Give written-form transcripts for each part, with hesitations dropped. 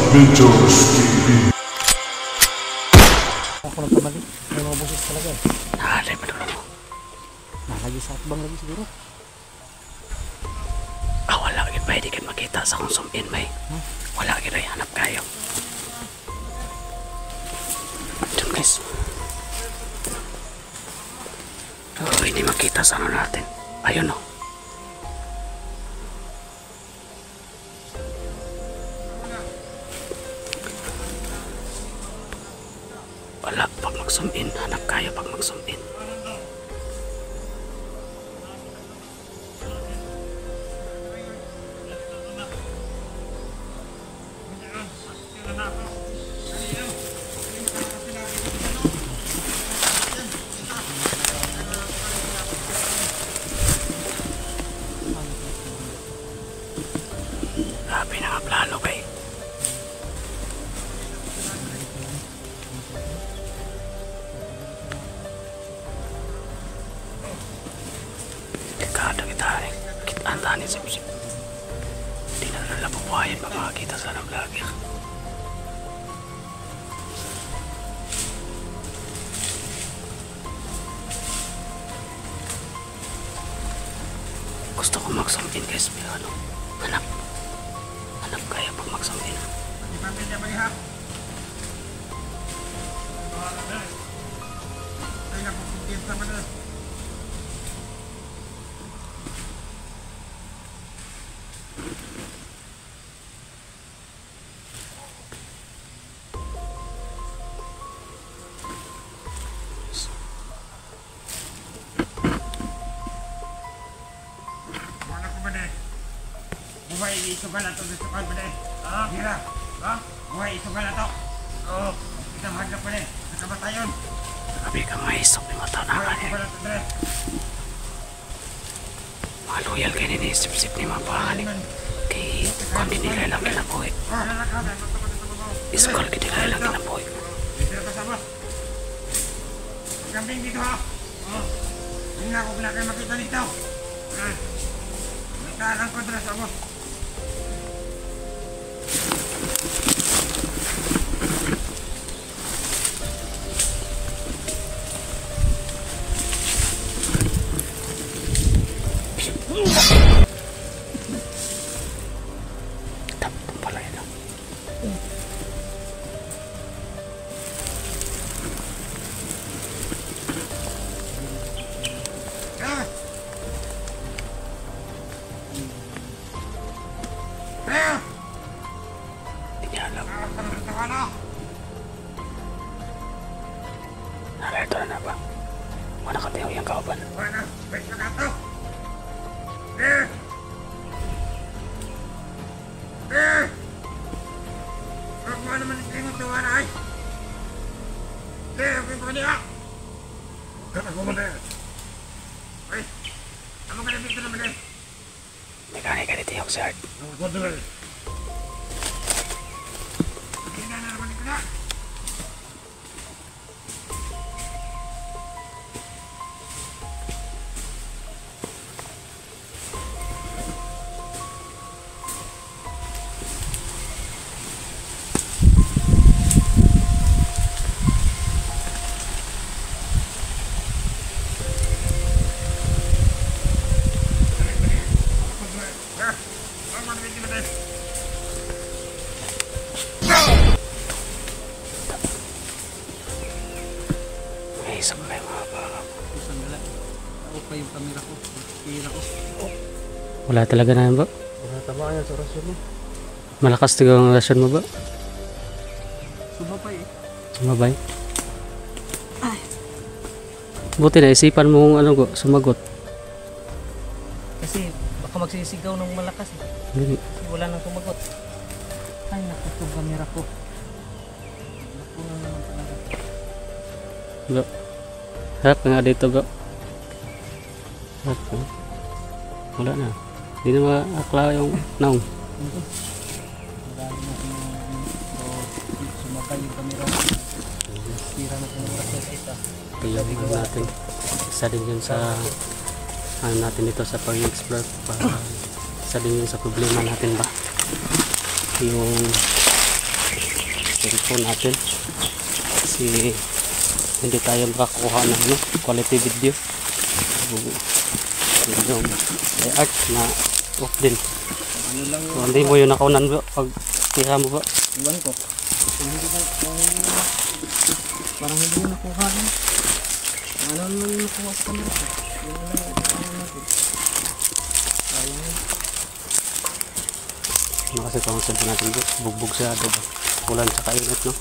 Adventures TV. Ako nagkamali. May mga boses talaga. Nakalay pa naman mo. Nalagi sa atbang lagi siguro. Wala agad ba hindi kayo makita sa kung zoom in may. Wala agad ay hanap kayo. Diyan guys. Hindi makita sa ano natin. Ayun o. Wala, pag mag-zoom in, hanap kayo pag mag-zoom in. Grabe na nga plano kayo. Dekada kita rin. Kitaan tanin sip-sip. Hindi na nalabubuhayan pa makakita sa ng vlogger. Gusto ko mag-zoom in guys, pero ano, hanap kaya pag mag-zoom in. Buhay isugal na ito sa sukal pa dahil. Hira. Buhay isugal na ito. Oo. Kita mahagap pa dahil. Nakabatayon. Sabi ka maisok ni mata na ka niya. Mga loyal kayo ni sip-sip ni mga panganik. Kaya kundi nila lang kinabuhi. Iskol ka nila lang kinabuhi. Dito ka sa boss. Kambing dito ha. Hindi na ako kayo makita dito. Nagkalang ko dito sa boss. Tapos pala yun. Hindi niya alam. Narito na ba? Wala ka tayo yung kauban. Bueno, ves na kato. Huwag mo naman ito yung tuwa na ay. Huwag mo niya. Huwag mo na. Ay, ano ka na dito naman eh? Nagkani ka dito yung si Art. Huwag mo na. Hindi na naman ito na. May isa pa kayo mga baka. Sandala. Ako pa yung camera ko. Kira ko. Wala talaga na ba? Wala tama yan sa orasyon mo. Malakas talaga ang rasyon mo ba? Sumapay eh. Sumabay? Buti na isipan mo kung ano go, sumagot. Kasi baka magsisigaw ng malakas eh. Hindi. Kasi wala nang sumagot. Ay, naku itong camera ko. Naku na naman talaga. Bro. Harap ka nga dito bro. Harap ka. Wala na. Hindi na makakla yung naong. Ito. Madali na sumakay yung camera. Sira na yung orasyon sa isa. Kaya natin. Isa din yun sa ano natin dito sa pag-explore. Isa din yun sa problema natin ba. Yung cellphone natin kasi hindi tayo makakuha ng ano, quality video. Yung art na off din. Ano lang So, hindi mo yun nakaunan bro pag tira mo ba? iwan ko. Parang hindi yun nakuha din. Ano naman yung nakuha sa camera ko? Yun lang yung nakuha natin. Sayang yun. Ano kasi itong cellphone natin bro, bugbog siya diba? Ulan sa kainit no?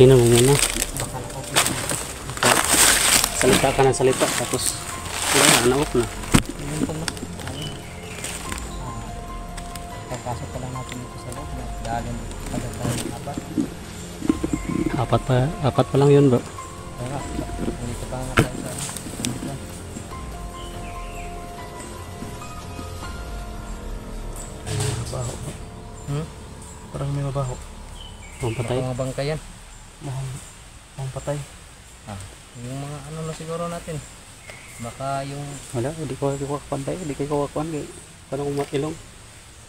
Tingnan mo muna. Salita ka ng salita tapos wala, na-off na. Pagpasok pa lang natin dito sa loob. Gagan agad tayo ng apat. Apat pa lang yun bro. Kaya dito pa nga tayo sa dito. Mabaho. Parang may mabaho. Ang patay. Mga bangka yan. Ang patay. Yung mga ano na siguro natin. Baka yung Wala, hindi ko kawakan tayo. Hindi ko kawakan kay parang ilong.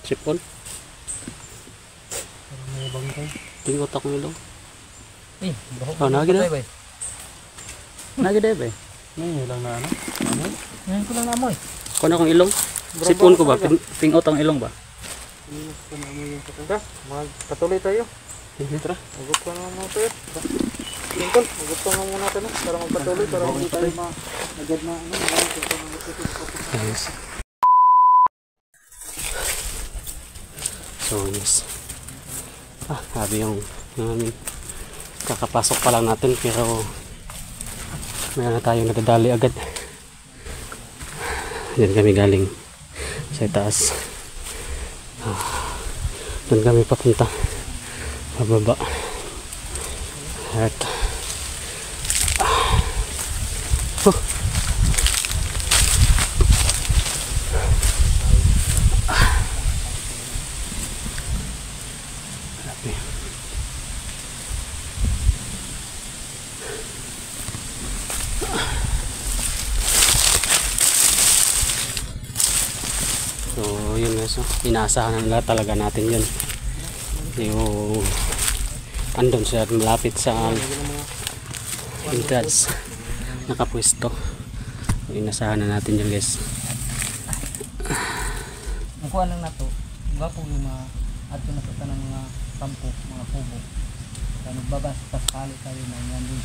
Sipon. parang may bangkay. Tingot akong ilong. Bahok Oh, nagi na. ba? Nagide ba? Ngayon lang na ano? Ngayon ko lang naamoy. Kuno akong ilong. Sipon ko ba? Pingot ang ilong ba? Magpatuloy tayo. Tara, magupto na muna tayo. Lincoln, magupto na muna tayo para magpatuloy para hindi tayo agad na ano. Yes. So yes. Sabi yung kakapasok pa lang natin pero mayroon na tayong nadadali agad. Diyan kami galing sa taas. Doon kami papunta. Pababa. At so yun guys, inaasahan nila talaga natin yun yung andun siya malapit sa entrance nakapwesto. Inaasahan na natin yun guys. Ang kuha lang na to, gwapo yung mga ato na to ng mga kampo, mga kubo. Kaya nagbabas pa sakali tayo na nandun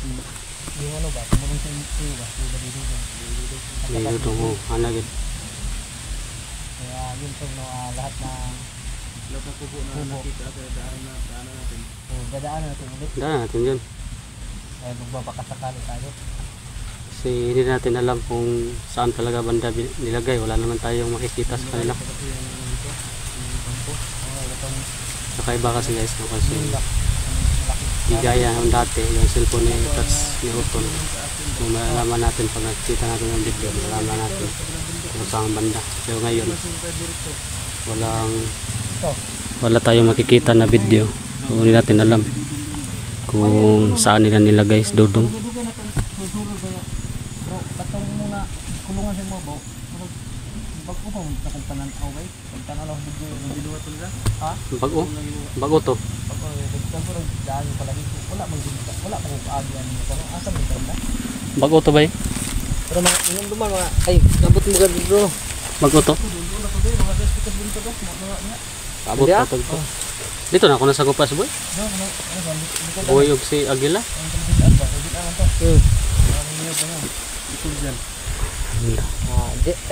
yung ano ba, kumulong sa iyo ba, yung dalidugan. Dito ito mo, anagid. Kaya yun to, no, lahat na kubo na nakita at dadaanan natin. Dadaanan natin ulit. Daan natin yun. Kaya magbabakasakali tayo. Kasi hindi natin alam kung saan talaga banda nilagay. Wala naman tayong makikita sa kanila. Kakaiba kasi guys, no? Kasi di gaya ng dati, yung cellphone ni touch ni Utol. Kung malalaman natin pag nakikita natin yung video, malalaman natin kung saan banda. Pero ngayon, wala tayong makikita na video. So, hindi natin alam kung saan nila nilagay sa dudong. Katong muna kulungan sa mga baw. Bago pa sa kantanan away, kantanan lang video ng video ato nila. Ha? Bago to. Bago siguro daan pala dito. Wala mang ganda. Wala pang paagyan mo kung asa mo ganda. Bago to ba? Pero mga inom duman mga ay nabot mo ganda dito. Bago to. Mga speaker dito to. Mga niya. Abot na to. Dito na ako nasa Gupas boy. Boy og si Aguila.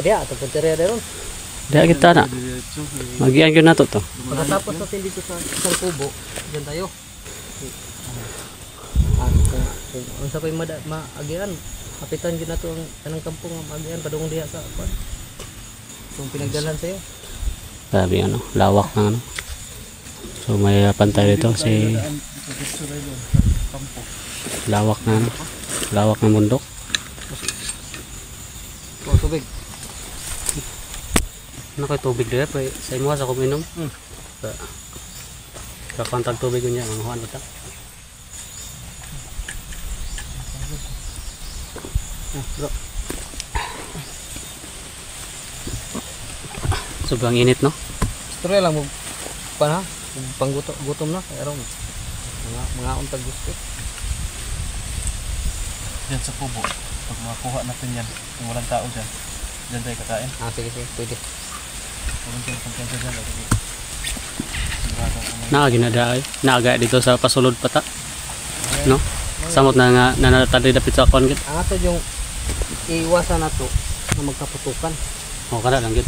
Ada atau pencarian ada ron. Dia kita na. Magian gyud nato to. Pagkatapos natin dito sa isang kubo, diyan tayo. Kung sa ko'y maagian, kapitan yun na ito ang kanang kampong maagian, padung diha sa kwan. Kung pinagdalan sa'yo. Grabe ano, lawak ng ano. So may pantay dito si lawak na ano, lawak ng bundok. Oh, tubig. Ano kayo tubig dito? Sa imo sa kuminom? Kakantag tubig niya, manguhan ba ta? Bro. Sobrang init no? Istorya lang mo pa na, gutom na, kaya ron. Mga untag gusto. Diyan sa kubo, pag makakuha natin yan, kung walang tao dyan, dyan tayo kakain. Sige, pwede. Huwag tayo kumpiyansa dyan, lagi. Sigurado ako may... Naaginadaay. Naaga dito sa pasulod pata. No? Samot na nga nanatali dapit sa kon gid. Ang ato yung iiwasan na to na magkaputukan. O kada lang gid.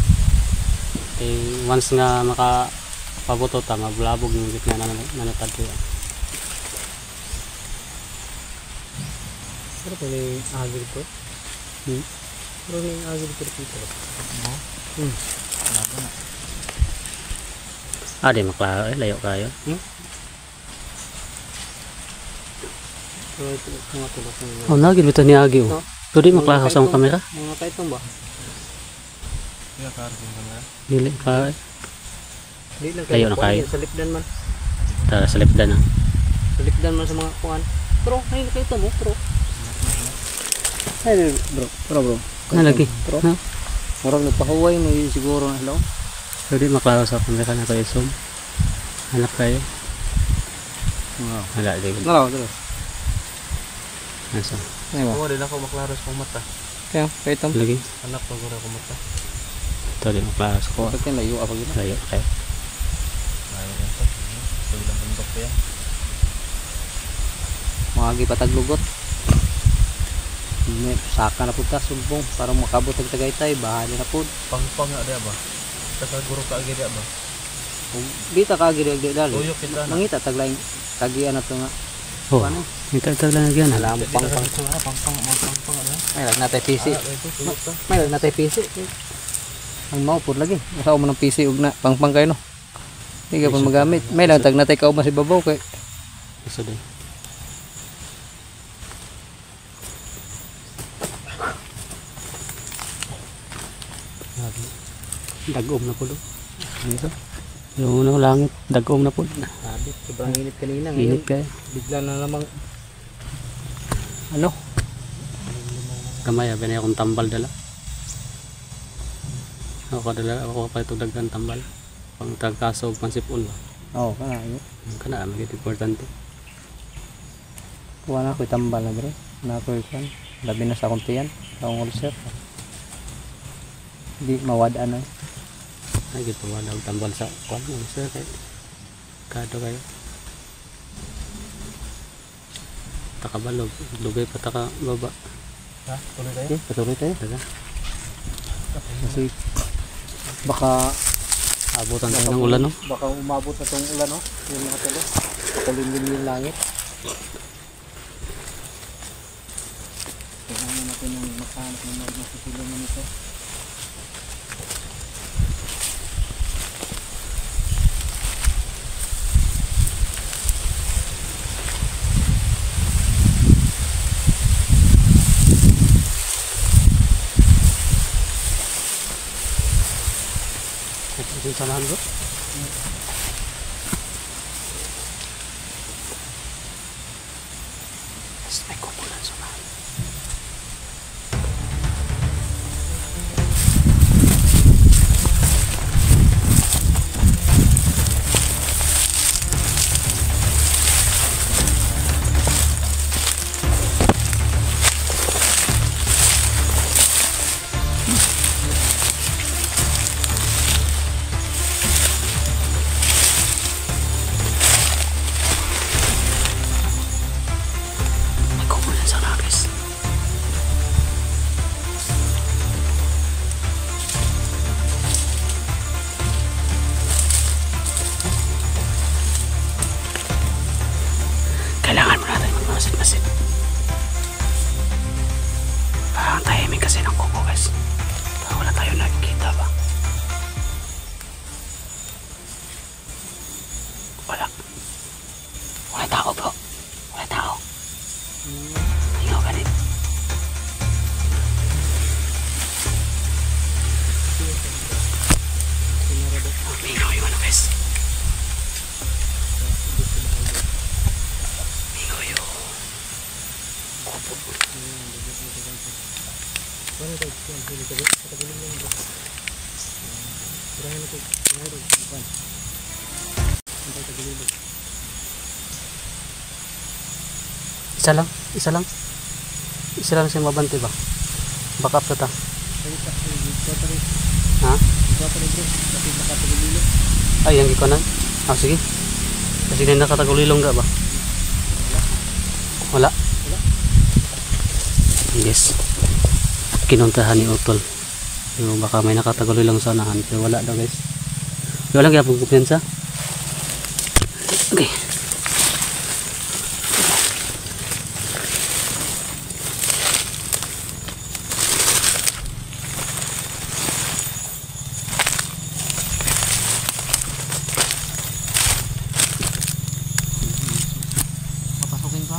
Eh once nga makapabuto ta mablabog yung gid nga nanatali. Pero kung may agil ko. Pero may agil ko dito. Di maklaro layo kayo. Pero ito mga tulok ng Oh nagil bitaw ni agi oh. So di maklaro sa mga kamera. mga kaitong ba? Kaya karagin ka na. Dili pa Di lang Layo na kayo. Sa lipdan man. tara sa lipdan na. Sa lipdan man sa mga kuan. Pero ay kaito mo, pero. Ay bro. Lagi. Pero No? murag nagpahuway mo yun siguro na hello. So di maklaro sa kamera na kayo zoom. Hanap kayo. Wala di. Nalaw, dito. Nasa. Ay ba? Oo, din ako maklaro sa mata. Kaya kaitong. Lagi. Anak ko gura ko mata. Ito di maklaro sa ko. Bakit layo apa gina? Layo kayo. Ayaw yan to. Ito ilang bundok pa yan. Mga pataglugot. May saka na punta sumbong para makabot ang Tagaytay, bahali na pud. Pangpang nga dia ba? Kasaguro ka agi dia ba? Kung di ta kagi di dali. Tuyok kita na. Mangita taglaing kagian na to nga. Oh. Ano? Ito lang yan. Alam pang Pangpang ano? May lang natay PC. Ito tuyok to. May lang natay PC. Ang mao pud lagi. Usaw mo ng PC ug na pangpang kayo no. Di ka pa magamit. May lang tag natay kauban si babaw kay Isa din. Dagom na po do. dito. Yung unang langit, dagom na po. Sabi, sobrang init kanina Init ngayon. kayo. Bigla na namang ano? Kamay, abin akong tambal dala. Ako pa ito daghan tambal. Pang tagkaso, pansipon ba? Oo, kana yun. Kana, magiging importante. Kuha na ako itambal na bre. Na ako ikan. Labi na sa akong tiyan. Sa akong ulcer. Di mawadaan na. Ay, gito wala ang tambal sa kwan. Sir, kayo. Kado kayo. Takabalog. Lugay pa taka baba. Ha? Tuloy tayo? Okay, patuloy tayo. Daga. Kasi baka Abutan tayo ng ulan, no? baka umabot na tong ulan, no? Yung mga talo. Kulimlim yung langit. Tignan natin yung makahanap ng mga masusulungan nito. Ito yung samahan bro. May kukulan samahan. May kukulan sa nagis. Isa lang, isa lang. Isa lang siya mabante ba? Backup na ta. Ha? Ay, yang ikonan. Ah, sige. Kasi na nakatagulilong ka ba? Wala. Yes. Kinuntahan ni Utol. Yung baka may nakatagulilong sa unahan. Pero wala daw guys. Wala kaya pong kumpiyansa. Okay. Papasukin ko.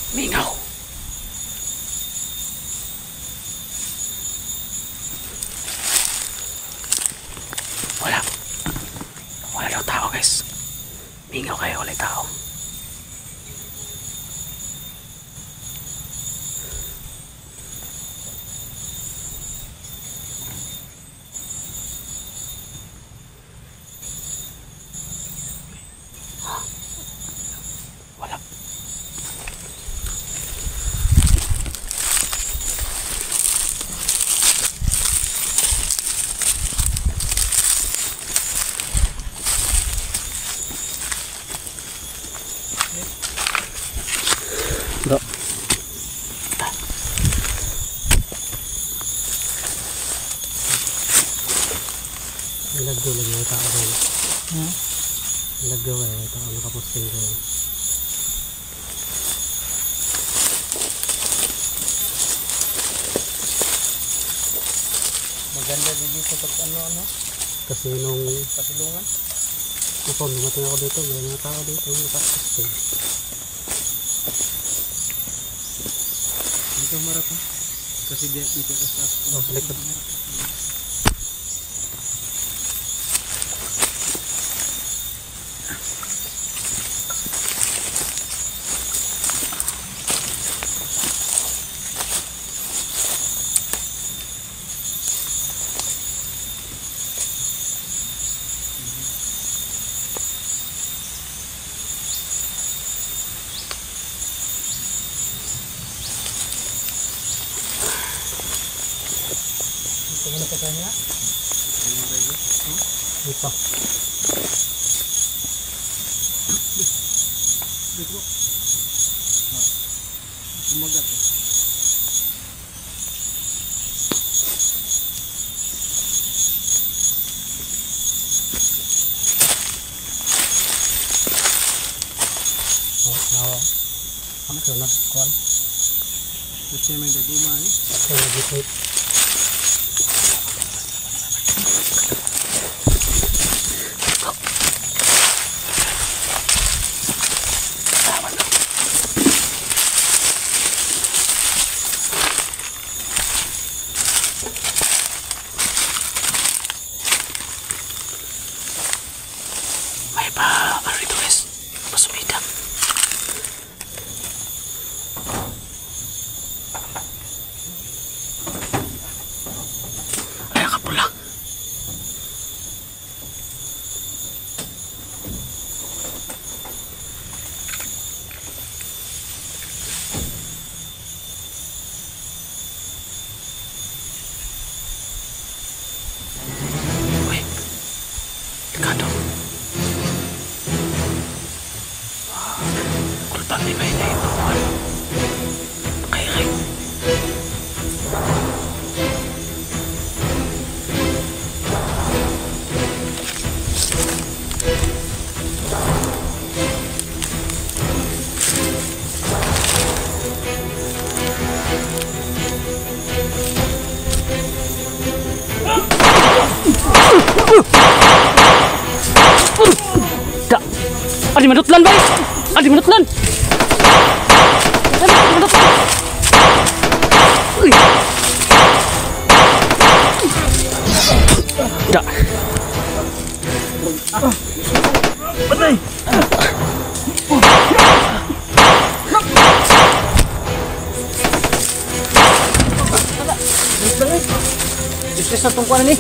Mingaw. Wala. Wala daw tao guys. Mingaw kayo, wala tao. Wala. Bro. Lagdo lagi yung tao doon. Lagdo kayo, tao nakaposting doon. Maganda din dito pag ano. Kasi nung Pasilungan. ako, dumating ako dito, may mga tao dito nakaposting. Dito marap ha. Kasi dito ka sa Oh, sa likod. Tingnan ka kanya. Dito. Dito. Sumagat eh. Oh, nawa. Ano ka na? Kuan? Kasi may daguma eh. Ako nag-ipit. May pa, ano rito guys? Pasumida. Ay, kapula. Uy, dekado. Kulpang di ba yun ay bawal? Kaya Adi manutlan ba? Adi manutlan. Adi manutlan. Uy. Da. Patay! Stress na tungkuan ni.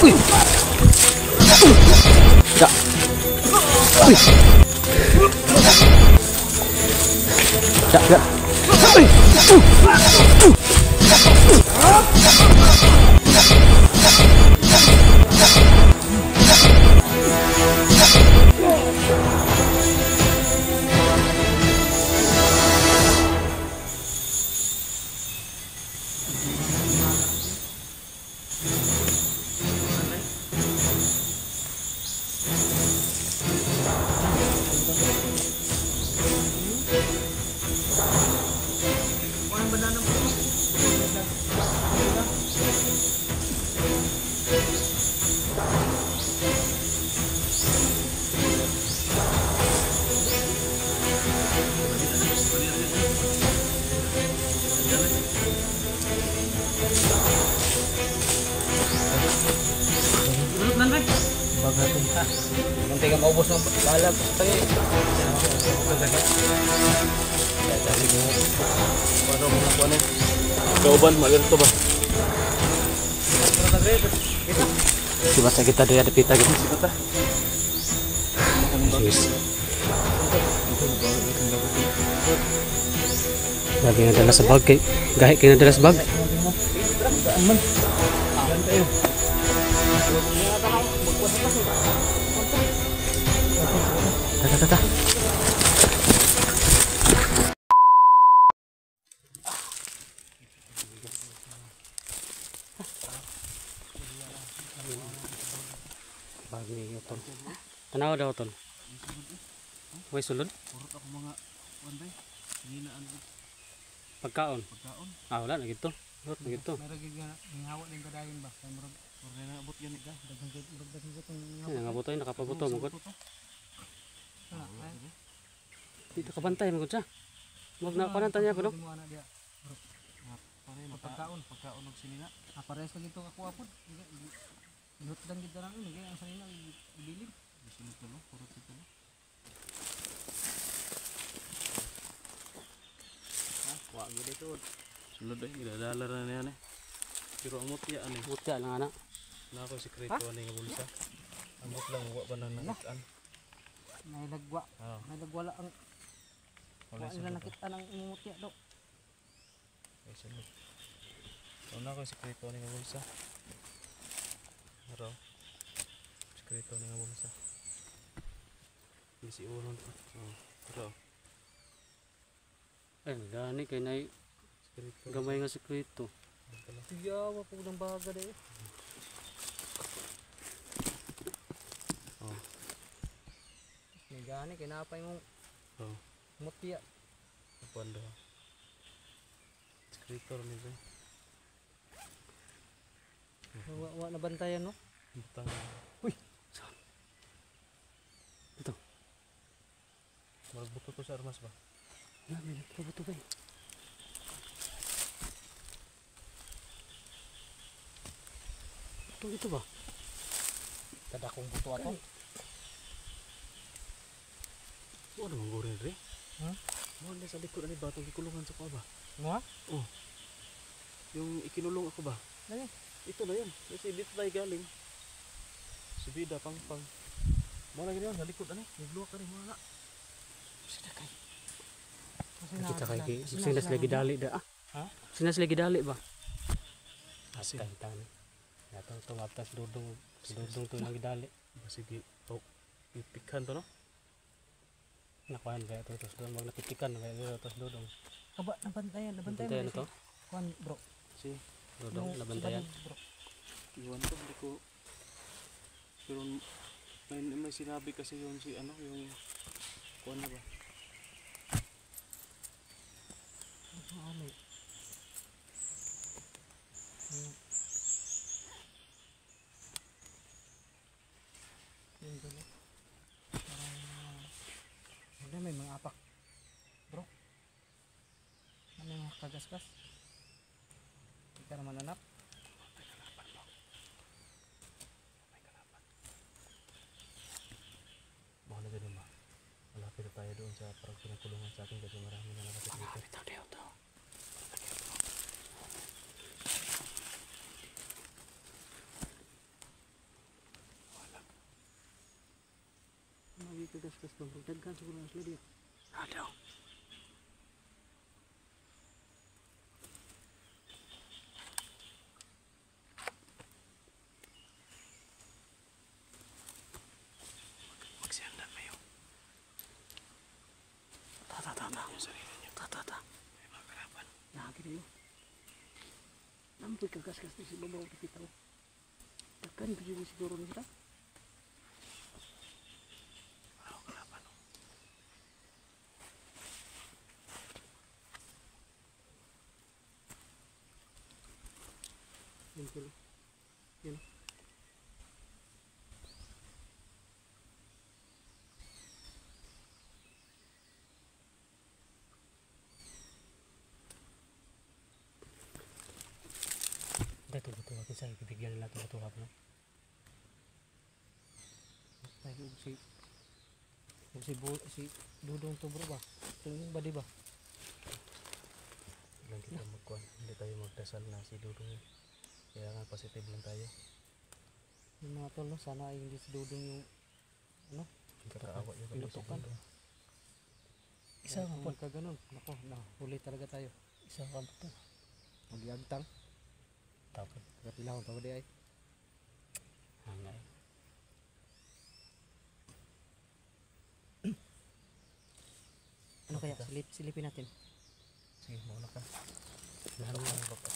Uy. Da. Uy. Da, da. Uy. Munti ka maubos ng balag. Paano mo nakuha na? Kauban, malerto ba? Diba sa kita dia ada pita gitu. Sipata. Yes. Lagi nga dala sa bag kay gahi kay dala sa bag. Ta. Bagi utol. Tanaw daw utol. Way sulod. Purot ako mga kuan bay. Hinaan Pagkaon. pagkaon. Ah wala na gito. Wala na gito. Meron gid nga ngawa ning kadayon ba. Kay murag Purot na abot yan ka. daghan gid tong Ay nga butoy nakapabuto mo gud. ngawa. Dito ka bantay mo gud siya. Wag na kanan tanya ko dok. Pare Pagkaon. pagkaon og sinina. Pares lang ito ako apod. Inut dan gid darang ini kay ang sanina ibilin. Bisin ito no, purot ito no. Wa gid ito. Sulod ay gidadala na niyan eh. Pero ang mutya ani. Butya lang ana. Na ako sekreto ani nga bulsa. Amot lang wa pa nang nakitaan. May lagwa. Ah, May lagwala ang wala wala sa na nakita nang imutya do. Ay sulod. So na ako sekreto ani nga bulsa. Pero sekreto ani nga bulsa. Bisi uron to. Oh, pero Eh gani kay nay sekreto. gamay nga sekreto. Tiyawa po ng baga de. Oh. May gani kay napay mong Oh, mutya. kuan daw. Sekreto ni ba? Wa na bantayan no. Butang. Ito. Magbuto to sa armas ba? Na may nagpabuto ba? Ito ba? Tadakong buto ato. Ano naman gorin re? Ha? Mo na sa likod ani batong gikulungan sa kuha ba? Nga? Yung ikinulong ako ba? Dali. Ito na yan. Kasi dito tayo galing. Si Bida, pang. Mo na ganyan, sa likod ani. Nagluwa ka rin, mo na. Kita kay sinas lagi dali da. Ha? Sinas lagi dali ba? Asin. Askay tan. Nato to atas dudong to lagi dali. Sige, oh. Ipikhan to no? Nakuan kaya to tos doon wag nakitikan kaya tos dudong. Aba nabantayan Bantayan na to. Kuan bro. Si, Dudong nabantayan. Bro. iwan ko, hindi ko. Pero may sinabi kasi yun si ano, yung kuha na ba? kagaskas. Hindi ka naman hanap. Baka na ganun ba? Malapit na tayo doon sa parang pinakulungan sa akin kasi marami na nakapit dito. Magi kagaskas doon. Daghan siguro na sila dito. Ano? Magsianda kayo. Tata. Yung sarili niyo. Tata. May mga karapan. Lagi na yun. Nampoy kagaskas na si babaw kita ko. Daghan ko siguro na sila. Wala ko karapan. Yan sila. Yan. Dito natin sa ibigyan nila ito na. Ay, si Dudong to bro ba? Ito yung body ba? Lang kita magkuhan. Hindi tayo magdasal na si Dudong yun. Kaya nga positive lang tayo. Yung mga tol, no? Sana ay hindi si Dudong yung ano? Kakaawa yung kami si Pinutukan. Dudong. Isa nga po. Ka ganun. Nako, huli talaga tayo. Isa ka po. Magyagtang. Tapos. Kapila akong tawad ay. Hangay. Ano kaya? Silipin natin. Sige, mauna ka. Lalo Baka lang. ang baka.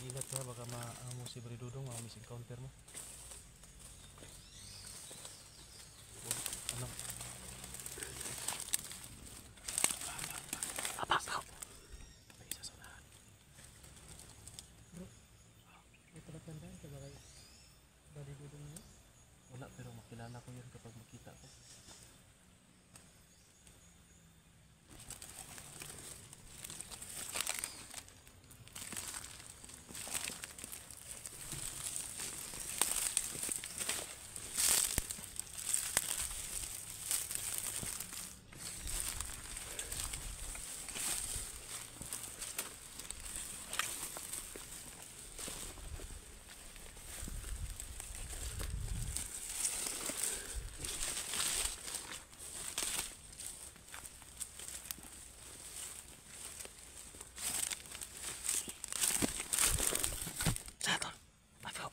Ingat ka, baka maamo si Bri Dudong, ma-miss encounter mo. Ano? Apa. May isa sa lahat. May palatandaan ka ba kayo? Body Dudong niya? Wala, pero makilala ko yun kapag makita ko. Satu. Ayo.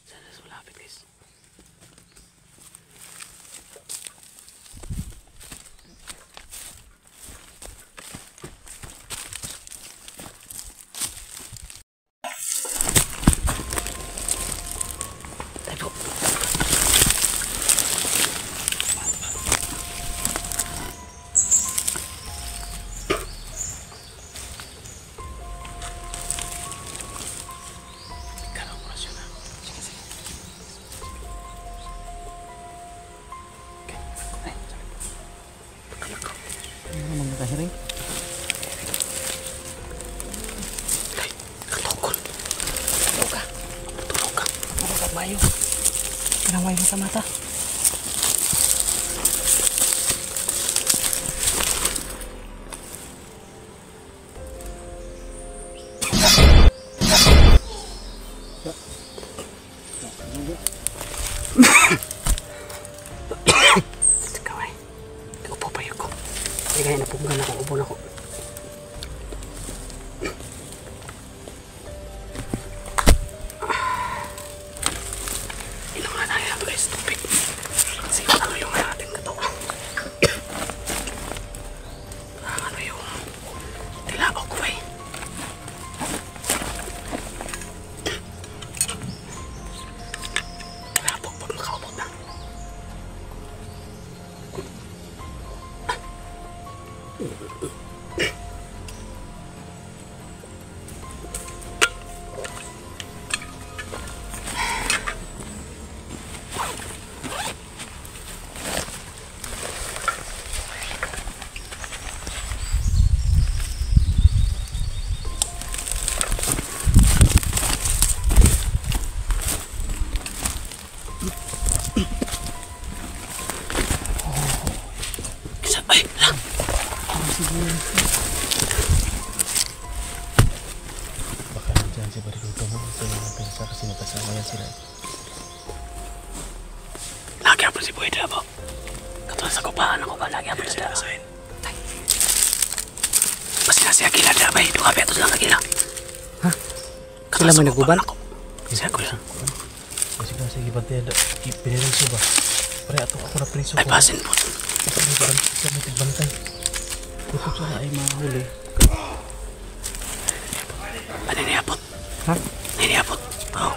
Sana malapit guys. Ayo. Ikaw ang orasyon na. Sige. Okay. Pagkalako. Ano mga kahiring? Ay, katungkol. Tulog ka. Tulog ka, Mayo. Kinamay mo sa mata. Kaway. Upo pa yun ko. Hindi kaya napuggan ako. Upo na ko. Inom na tayo guys. Tubig. yan si Bariguto mo. Ito yung mga pinsa kasi magkasama yan sila. Lagi apa si Boy Dabo? Katulad sa kupahan ako ba? Lagi apa sila? Basta na siya gila na ba? Ito ka betos lang kagila. Ha? Sila may naguban? Siya ko lang. Kasi gibantayan da. Pinirinso ba? Pare ato ako na priso ko. Ay basin po. Ito may tigbantay. Kutok sana ay mahuli. Naniniapot. Ha? Naniniapot. Oo.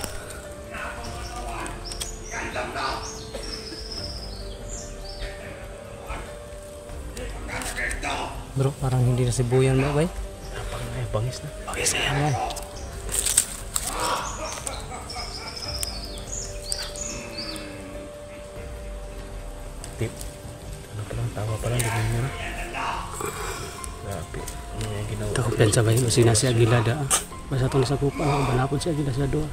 Bro, parang hindi na si Boyan mo, bay. Parang ay bangis na. Okay saya. Ayan. Tip. Ano pa lang, tawa pa lang. Ganyan yun. Grabe. Ano yung ginawa? Ito kumpiyansa ba yun? Masina si Aguilada. Basta itong sa kupa. Banapon si Aguilada sa doon.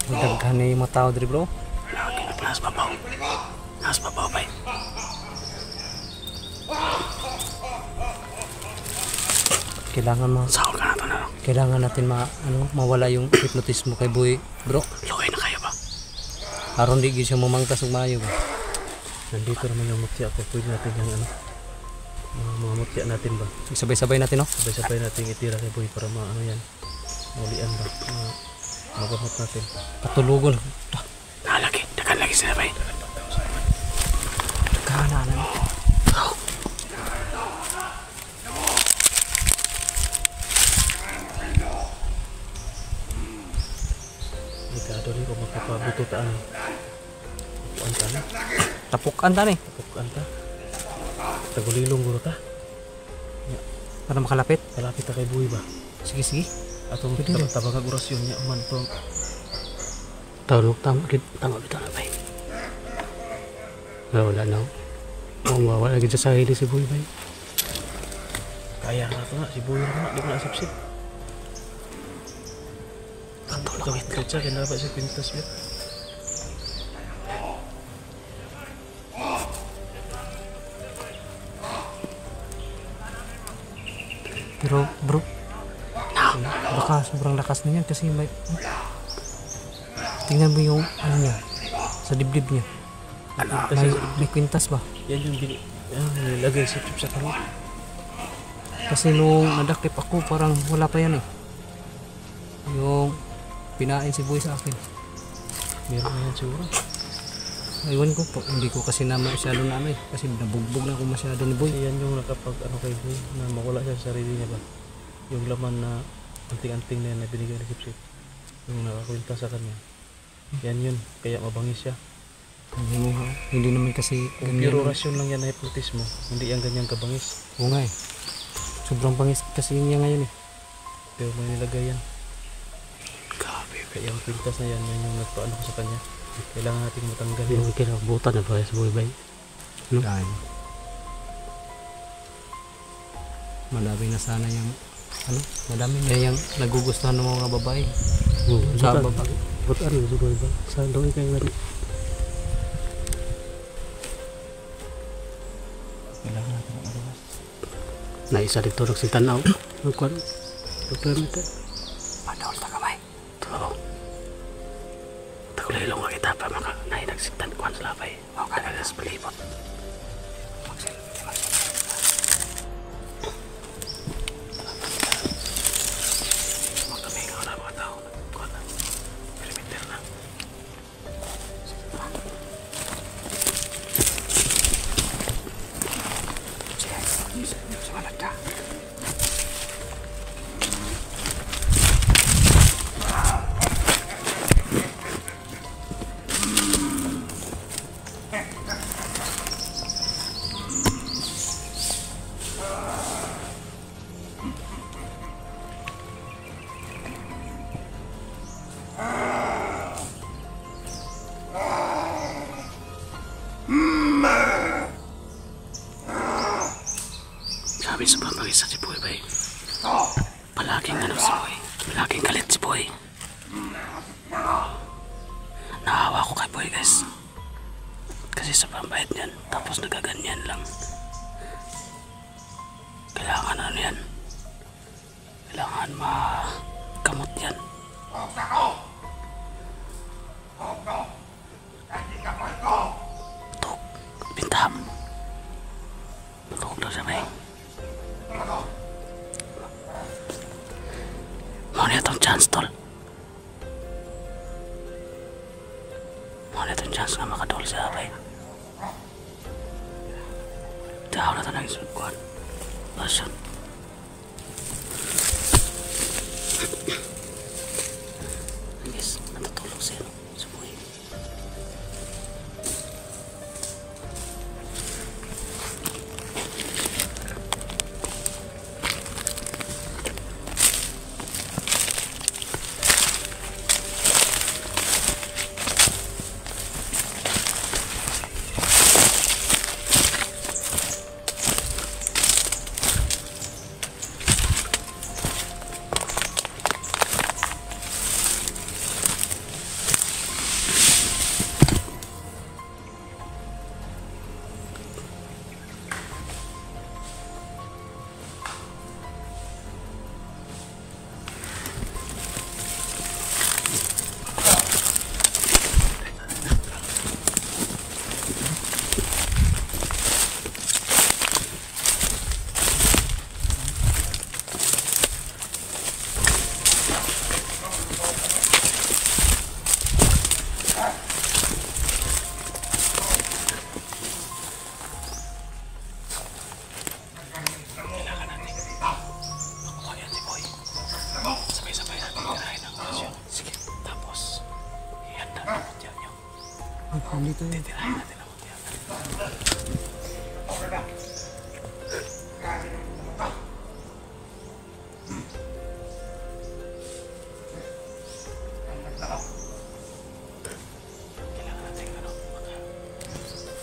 Magdaghan na yung mga tao diri, bro. Lagi na pinas babaw. Nas babaw ba yun? Sahol ka na ito na. Kailangan natin mawala yung hypnotismo kay Boy, bro. Lukay na kayo ba? Aron di gyud siya mamangkas og maayo ba. Nandito naman yung mutya ko. Pwede natin yung ano. Mga mutya natin ba? Sabay-sabay natin, no? Sabay-sabay natin itira kay Boy para ano yan. Mulian ba? Magamot natin. Patulugon. Nalagi. Dagan lagi sila ba yun? Kahanan. Oo. Ikado rin kung magpapabuto taan. Tapuan ka na. Tapukan ta ni Tapuan ka. Tagulilong guro ta. para makalapit. Kalapit ta kay Boy ba? Sige, sige. Atong Pwede rin. tabang orasyon niya man to. Tawag tama bito na ba yun? Wala na. Wala lagi sa sarili si Boy ba yun? Kaya na to nga. Si Boy na nga. Di ko na-asipsip. Patulog Kawit siya. Kaya dapat siya pintas niya. Pero bro, baka sobrang lakas na yan kasi tingnan mo yung ano niya sa dibdib niya. May kwintas ba? Yan yung nilagay sa chip sa kamot. Kasi nung nadakip ako parang wala pa yan eh. Yung pinain si Boy sa akin. Meron na yan siguro. Aywan ko po, hindi ko kasi na masyado na kasi nabugbog na ako masyado ni Boy. Kasi yan yung nakapag kay Boy na mawala siya sa sarili niya ba. Yung laman na anting-anting na yan na binigay ni Sipsip. Yung nakakwinta sa kanya. Yan yun. Kaya mabangis siya. Hindi naman kasi Kung pure rasyon lang yan na hypnotismo, hindi yan ganyang kabangis. Oo nga eh. Sobrang bangis kasi niya ngayon eh. Pero may nilagay yan. Grabe. Kaya yung kwintas na yan, yan yung nagpaano ko sa kanya. Kailangan natin matanggal yan. Yung kinabutan na ba si Boy ba yun? No? Madami na sana yung madami na yung nagugustuhan ng mga babae. Sa Sa baba. Butaan si Boy ba? Sa doon kayo gani. Kailangan natin magawas. Naisa dito nagsintanaw. Nagkuhan. Doktor nito. Padol ta kamay. Oo. Tagulilong ka kita pa maka nainagsintan kuhan sa labay. O kanagas palibot. Magtamingaw na mga tao. Kuhan na. Perimeter na. Sa malagda. Sabi sa pamangisa si Boy bay. Palaging si Boy. Palaging galit si Boy. Naawa ko kay Boy guys. Kasi sa pambayad niyan, tapos nagaganyan lang. Kailangan yan. Kailangan makamot yan. Huwag ako! Huwag ko! Hindi ka po ito! Tuk, pintam. Tuk na siya, bay. Mau lihat tong chance, tol. Mau lihat tong chance na makadol siya, bay. Tahu na tanang isukuan. Lasyon. Guys, natutulog siya, no? Subuhin. Nandito yun. Titirahin natin ang mga kailangan natin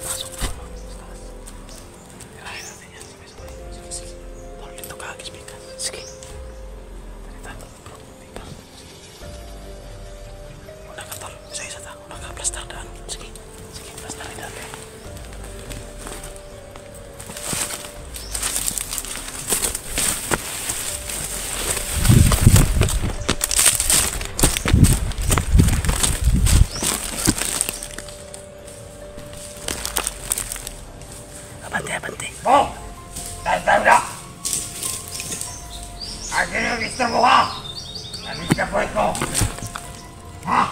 pasok pa sa taas. Titirahin natin yan. Sige. Tol, dito ka agis-bigas. Sige. Tari tayo. Una ka, tol. Isa-isa ta. Una ka, plastar daan. Sige. Plastarin natin. Abante. Oh! Tayo na! Akin yung gusto mo ha! Nandito ka po ito! Ha?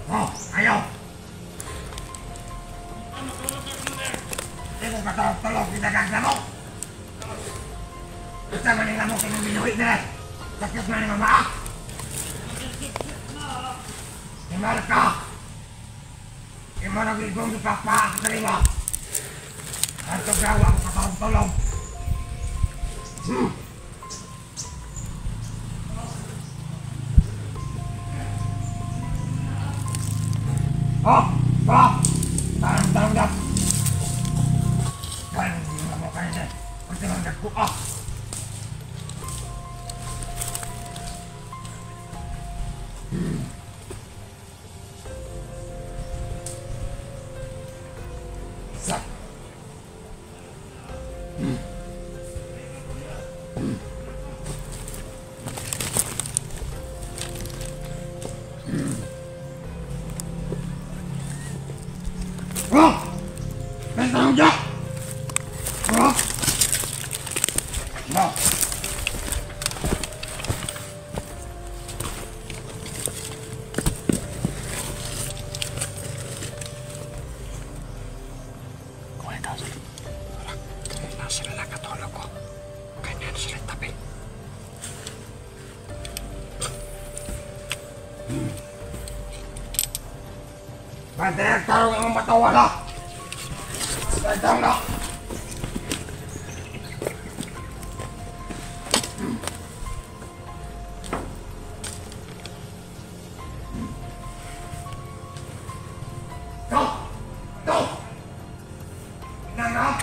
Oh! Ayaw! Hindi mo katulog pinagagna mo! Gusto mo nila mo kinuminuhi na! Sakit na ni mama! Himar ka! Himar ang igong ipapaa sa sarili mo! At gawa ko katulog! Oh! Oh! Tarang-tarang! Kaya hindi mo kayo na! Ang tarang ko! Ah! Isa! Oh! Tarang dyan! Oh! Oh! Kuha ito sila. Kaya na sila nakatulog ko. Kaya na sila tabi. Bantayan tarong ang matawala! Bantayan na! Go! Go! Inang!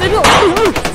Ayo!